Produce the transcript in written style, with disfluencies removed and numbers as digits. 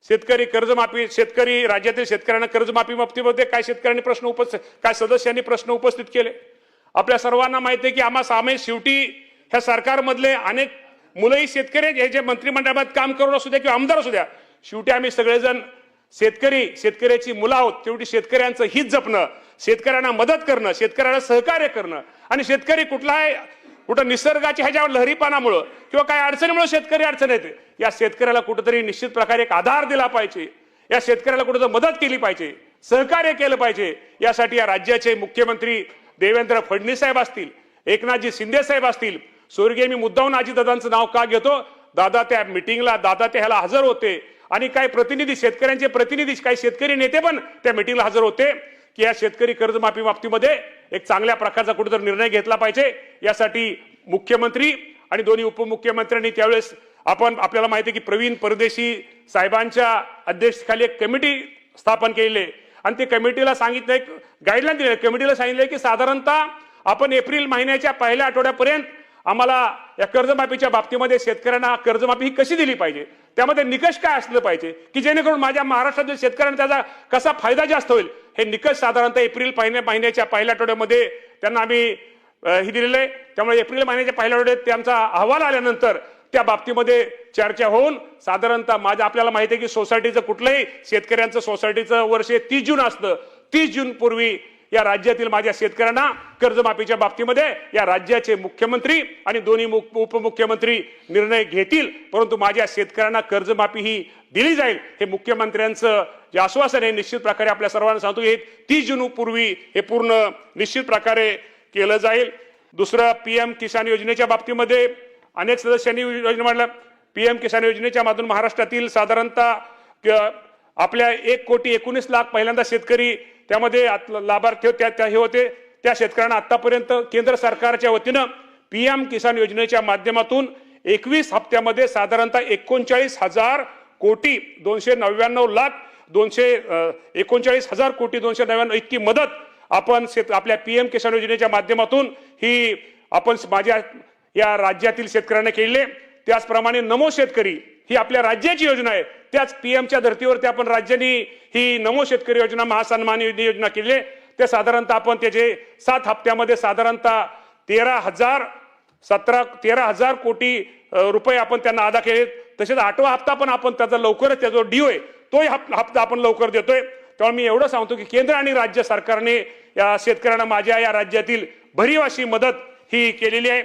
शेतकरी कर्जमाफी, शेतकरी राज्यातील शेतकऱ्यांना कर्जमाफी बाबतीमध्ये काय शेतकऱ्यांनी प्रश्न काय सदस्यांनी प्रश्न उपस्थित केले? आपल्या सर्वांना माहिती आहे की आम्हा सामे शेवटी ह्या सरकारमधले अनेक मुलंही शेतकरी हे जे मंत्रिमंडळात काम करून असू द्या किंवा आमदार असू द्या, शेवटी आम्ही सगळेजण शेतकऱ्याची मुलं आहोत. शेवटी शेतकऱ्यांचं हित जपणं, शेतकऱ्यांना मदत करणं, शेतकऱ्याला सहकार्य करणं आणि शेतकरी कुठं निसर्गाच्या ह्याच्या लहरीपानामुळं किंवा काही अडचणीमुळे शेतकरी अडचण येते, या शेतकऱ्याला कुठंतरी निश्चित प्रकारे एक आधार दिला पाहिजे, या शेतकऱ्याला कुठं मदत केली पाहिजे, सहकार्य केलं पाहिजे. यासाठी या राज्याचे मुख्यमंत्री देवेंद्र फडणवीस साहेब असतील, एकनाथजी शिंदे साहेब असतील, स्वर्गीय मी मुद्दाहून अजितदादांचं नाव का घेतो, दादा त्या मिटिंगला, दादा त्या ह्याला हजर होते आणि काही प्रतिनिधी, शेतकऱ्यांचे प्रतिनिधी, काही शेतकरी नेते पण त्या मिटिंगला हजर होते की या शेतकरी कर्जमाफी बाबतीमध्ये एक चांगल्या प्रकारचा कुठेतरी निर्णय घेतला पाहिजे. यासाठी मुख्यमंत्री आणि दोन्ही उपमुख्यमंत्र्यांनी त्यावेळेस आपल्याला माहिती आहे की प्रवीण परदेशी साहेबांच्या अध्यक्षतेखाली एक कमिटी स्थापन केली आणि ते कमिटीला सांगितलं, एक गाईडलाईन दिली, कमिटीला सांगितलं की साधारणतः आपण एप्रिल महिन्याच्या पहिल्या आठवड्यापर्यंत आम्हाला या कर्जमाफीच्या बाबतीमध्ये शेतकऱ्यांना कर्जमाफी ही कशी दिली पाहिजे, त्यामध्ये निकष काय असलं पाहिजे की जेणेकरून माझ्या महाराष्ट्रातील शेतकऱ्यांना त्याचा कसा फायदा जास्त होईल, हे निकष साधारणतः एप्रिल महिन्याच्या पहिल्या आठवड्यामध्ये त्यांना आम्ही ही दिलेलं आहे. त्यामुळे एप्रिल महिन्याच्या पहिल्या आठवड्यात त्यांचा अहवाल आल्यानंतर त्या बाबतीमध्ये चर्चा होऊन साधारणतः आपल्याला माहिती आहे की सोसायटीचं कुठलंही शेतकऱ्यांचं सोसायटीचं वर्ष 30 जून असतं. 30 जून पूर्वी या राज्यातील माझ्या शेतकऱ्यांना कर्जमाफीच्या बाबतीमध्ये या राज्याचे मुख्यमंत्री आणि दोन्ही उपमुख्यमंत्री निर्णय घेतील, परंतु माझ्या शेतकऱ्यांना कर्जमाफी ही दिली जाईल हे मुख्यमंत्र्यांचं जे आश्वासन आहे निश्चित प्रकारे आपल्या सर्वांना सांगतो की 30 जून पूर्वी हे पूर्ण निश्चित प्रकारे केलं जाईल. दुसरं, पीएम किसान योजनेच्या बाबतीमध्ये अनेक सदस्यांनी योजना मांडल्या. पीएम किसान योजनेच्या माध्यमातून महाराष्ट्रातील साधारणतः आपल्या 1,19,00,000 पहिल्यांदा शेतकरी त्यामध्ये लाभार्थी हे होते. त्या शेतकऱ्यांना आतापर्यंत केंद्र सरकारच्या वतीनं पीएम किसान योजनेच्या माध्यमातून 21 हप्त्यामध्ये साधारणतः 39,000 कोटी 299 इतकी मदत आपण आपल्या पीएम किसान योजनेच्या माध्यमातून ही आपण माझ्या या राज्यातील शेतकऱ्यांना केले. त्याचप्रमाणे नमो शेतकरी ही आपल्या राज्याची योजना आहे. त्याच पीएमच्या धर्तीवरती आपण राज्यांनी ही नमो शेतकरी योजना, महासन्मान योजना केली. ते साधारणतः आपण त्याचे 7 हप्त्यामध्ये साधारणतः 13,000 कोटी रुपये आपण त्यांना अदा केले. तसेच 8वा हप्ता पण आपण त्याचा लवकरच त्याचा ड्यू आहे तोही हप्ता आपण लवकर देतोय. त्यामुळे मी एवढं सांगतो की केंद्र आणि राज्य सरकारने या शेतकऱ्यांना माझ्या या राज्यातील भरीव अशी मदत ही केलेली आहे.